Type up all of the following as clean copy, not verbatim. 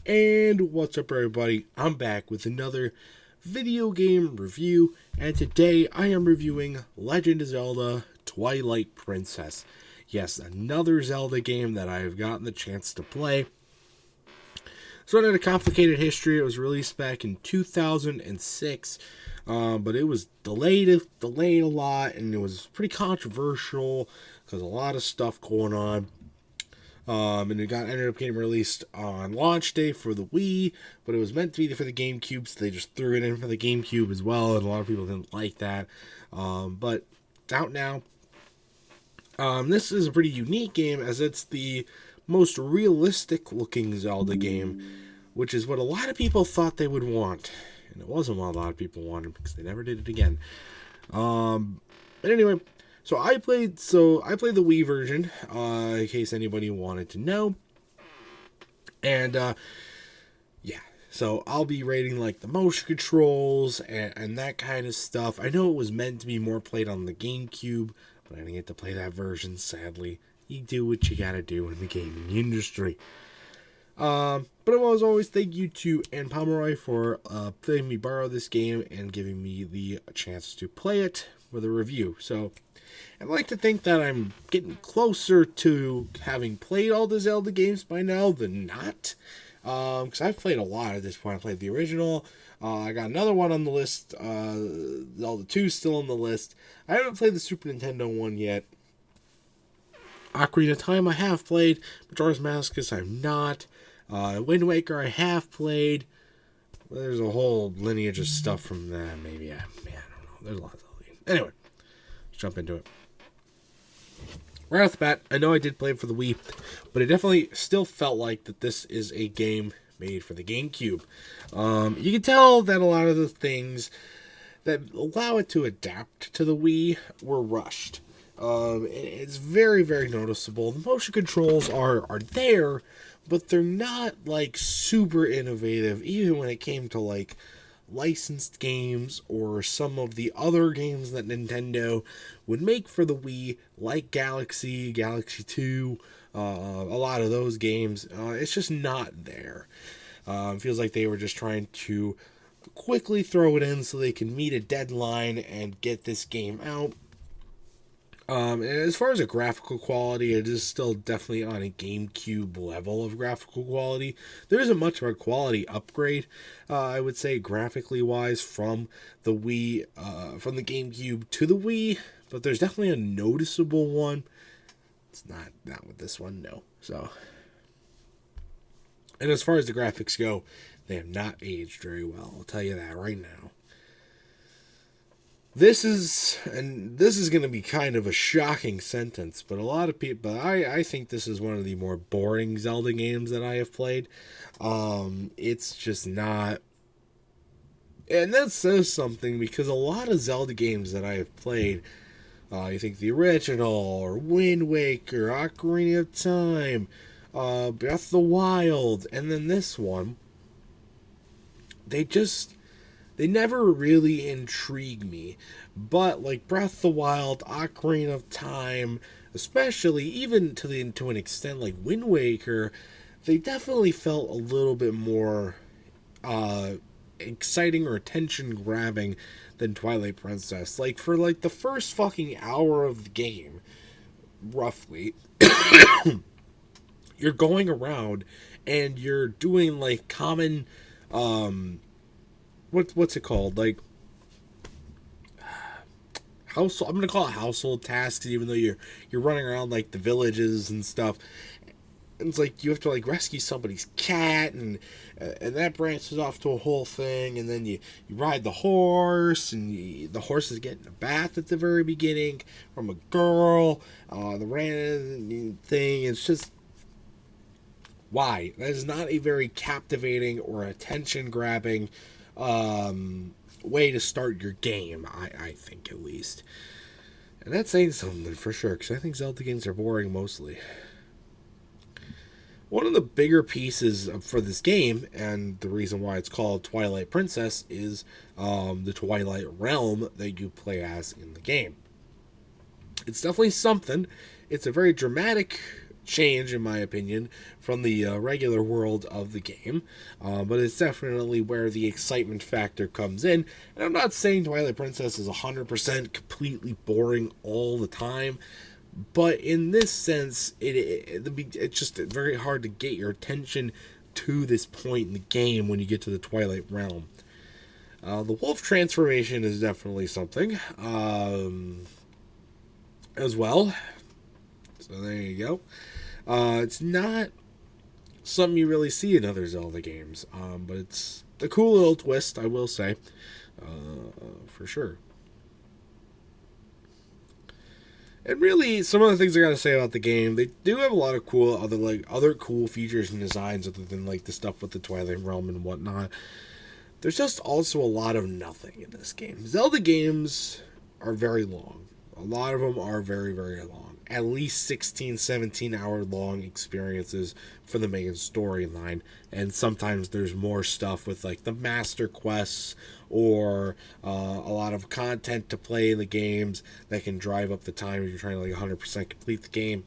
And what's up, everybody? I'm back with another video game review, and today I am reviewing Legend of Zelda Twilight Princess. Yes, another Zelda game that I have gotten the chance to play. So it had a complicated history. It was released back in 2006, but it was delayed a lot, and it was pretty controversial because a lot of stuff going on. And it ended up getting released on launch day for the Wii, but it was meant to be for the GameCube, so they just threw it in for the GameCube as well, and a lot of people didn't like that. But it's out now. This is a pretty unique game, as it's the most realistic looking Zelda game, which is what a lot of people thought they would want. And it wasn't what a lot of people wanted, because they never did it again. But anyway, So I played the Wii version, in case anybody wanted to know. And yeah, so I'll be rating like the motion controls and that kind of stuff. I know it was meant to be more played on the GameCube, but I didn't get to play that version, sadly. You do what you gotta do in the gaming industry. But as always, thank you to Ann Pomeroy for letting me borrow this game and giving me the chance to play it with a review. So I'd like to think that I'm getting closer to having played all the Zelda games by now than not. Because I've played a lot at this point. I played the original. I got another one on the list. Zelda 2 still on the list. I haven't played the Super Nintendo one yet. Ocarina of Time I have played. Majora's Mask I'm not. Wind Waker I have played. There's a whole lineage of stuff from that. Maybe I don't know. There's a lot of Zelda games. Anyway, let's jump into it. Right off the bat, I know I did play it for the Wii, but it definitely still felt like that this is a game made for the GameCube. You can tell that a lot of the things that allow it to adapt to the Wii were rushed. It's very, very noticeable. The motion controls are there, but they're not like super innovative, even when it came to like licensed games or some of the other games that Nintendo would make for the Wii, like Galaxy 2, a lot of those games. It's just not there. It feels like they were just trying to quickly throw it in so they can meet a deadline and get this game out. And as far as a graphical quality, it is still definitely on a GameCube level of graphical quality. There isn't much of a quality upgrade, I would say, graphically wise, from the Wii, from the GameCube to the Wii, but there's definitely a noticeable one. It's not with this one, no. So, and as far as the graphics go, they have not aged very well. I'll tell you that right now. This is going to be kind of a shocking sentence, but a lot of people, I think this is one of the more boring Zelda games that I have played. It's just not, and that says something, because a lot of Zelda games that I have played, you think the original, or Wind Waker, Ocarina of Time, Breath of the Wild, and then this one, they never really intrigue me. But like Breath of the Wild, Ocarina of Time, especially, even to an extent like Wind Waker, they definitely felt a little bit more exciting or attention-grabbing than Twilight Princess. Like, for like the first fucking hour of the game, roughly, you're going around and you're doing like common what's it called? Like household. I'm gonna call it household tasks, even though you're running around like the villages and stuff. And it's like you have to like rescue somebody's cat, and that branches off to a whole thing. And then you ride the horse, and the horse is getting a bath at the very beginning from a girl. The random thing. It's just, why? That is not a very captivating or attention grabbing way to start your game, I think, at least. And that's saying something for sure, because I think Zelda games are boring mostly. One of the bigger pieces for this game, and the reason why it's called Twilight Princess, is the Twilight realm that you play as in the game. It's definitely something. It's a very dramatic change, in my opinion, from the regular world of the game. But it's definitely where the excitement factor comes in. And I'm not saying Twilight Princess is 100% completely boring all the time. But in this sense, it's just very hard to get your attention to this point in the game when you get to the Twilight Realm. The wolf transformation is definitely something as well. So there you go. It's not something you really see in other Zelda games, but it's a cool little twist, I will say, for sure. And really, some of the things I gotta say about the game, they do have a lot of cool other cool features and designs other than like the stuff with the Twilight Realm and whatnot. There's just also a lot of nothing in this game. Zelda games are very long. A lot of them are very, very long. At least 16, 17 hour long experiences for the main storyline. And sometimes there's more stuff with like the master quests or a lot of content to play in the games that can drive up the time if you're trying to like 100% complete the game.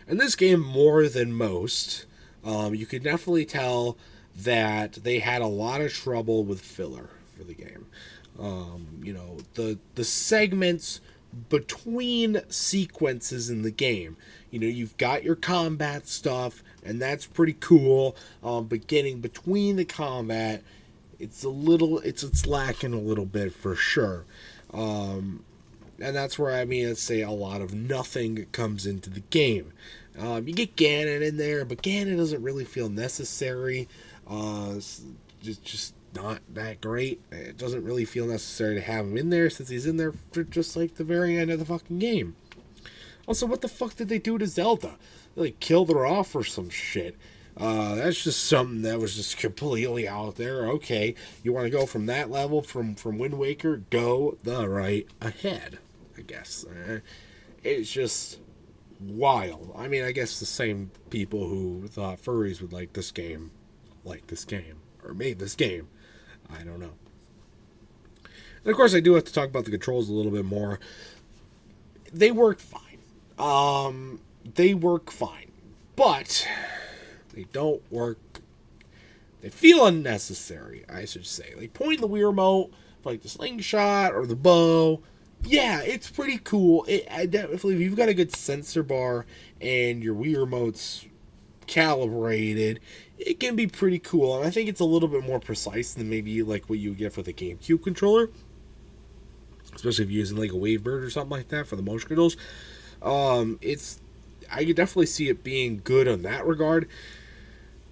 And this game, more than most, you can definitely tell that they had a lot of trouble with filler for the game. The segments between sequences in the game. You've got your combat stuff, and that's pretty cool. But getting between the combat, it's lacking a little bit for sure. And that's where I'd say a lot of nothing comes into the game. You get Ganon in there, but Ganon doesn't really feel necessary. Just not that great. It doesn't really feel necessary to have him in there since he's in there for just like the very end of the fucking game. Also, what the fuck did they do to Zelda? They like killed her off or some shit. That's just something that was just completely out there. Okay, you want to go from that level from Wind Waker? Go the right ahead, I guess. It's just wild. I mean, I guess the same people who thought furries would like this game, or made this game. I don't know. And of course, I do have to talk about the controls a little bit more. They work fine. But they don't work. They feel unnecessary, I should say. Like pointing the Wii remote for like the slingshot or the bow. Yeah, it's pretty cool. Definitely, if you've got a good sensor bar and your Wii remote's calibrated, it can be pretty cool. And I think it's a little bit more precise than maybe like what you would get for the GameCube controller, especially if you're using like a Wavebird or something like that for the motion controls. I could definitely see it being good on that regard.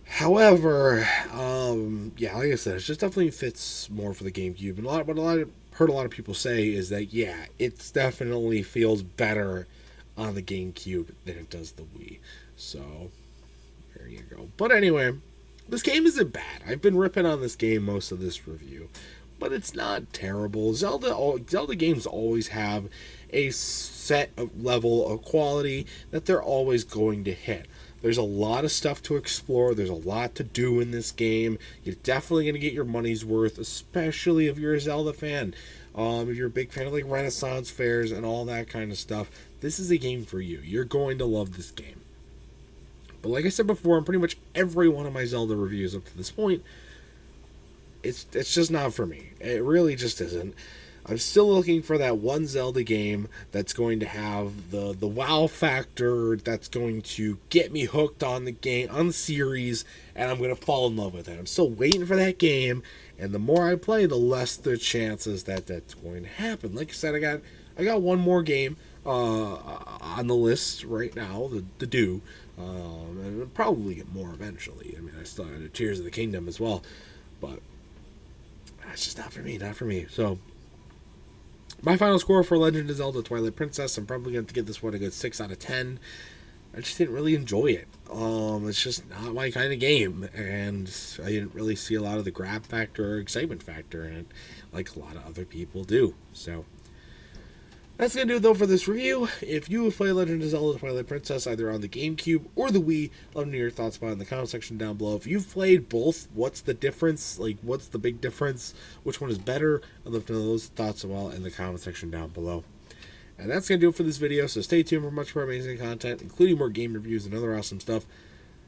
However, like I said, it just definitely fits more for the GameCube. And heard a lot of people say is that it definitely feels better on the GameCube than it does the Wii. So there you go. But anyway, this game isn't bad. I've been ripping on this game most of this review, but it's not terrible. Zelda games always have a set level of quality that they're always going to hit. There's a lot of stuff to explore. There's a lot to do in this game. You're definitely going to get your money's worth, especially if you're a Zelda fan. If you're a big fan of like Renaissance fairs and all that kind of stuff, this is a game for you. You're going to love this game. But like I said before, in pretty much every one of my Zelda reviews up to this point, it's just not for me. It really just isn't. I'm still looking for that one Zelda game that's going to have the wow factor, that's going to get me hooked on the game, on the series, and I'm going to fall in love with it. I'm still waiting for that game, and the more I play, the less the chances that that's going to happen. Like I said, I got one more game on the list right now, the do, and I'll probably get more eventually. I mean, I still got Tears of the Kingdom as well, but that's just not for me. So my final score for Legend of Zelda Twilight Princess, I'm probably going to give this one a good 6 out of 10. I just didn't really enjoy it. It's just not my kind of game, and I didn't really see a lot of the grab factor or excitement factor in it like a lot of other people do. So that's going to do it, though, for this review. If you have played Legend of Zelda Twilight Princess either on the GameCube or the Wii, let me know your thoughts about it in the comment section down below. If you've played both, what's the difference? Like, what's the big difference? Which one is better? I'd love to know those thoughts as well in the comment section down below. And that's going to do it for this video, so stay tuned for much more amazing content, including more game reviews and other awesome stuff.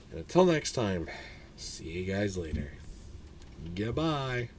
And until next time, see you guys later. Goodbye.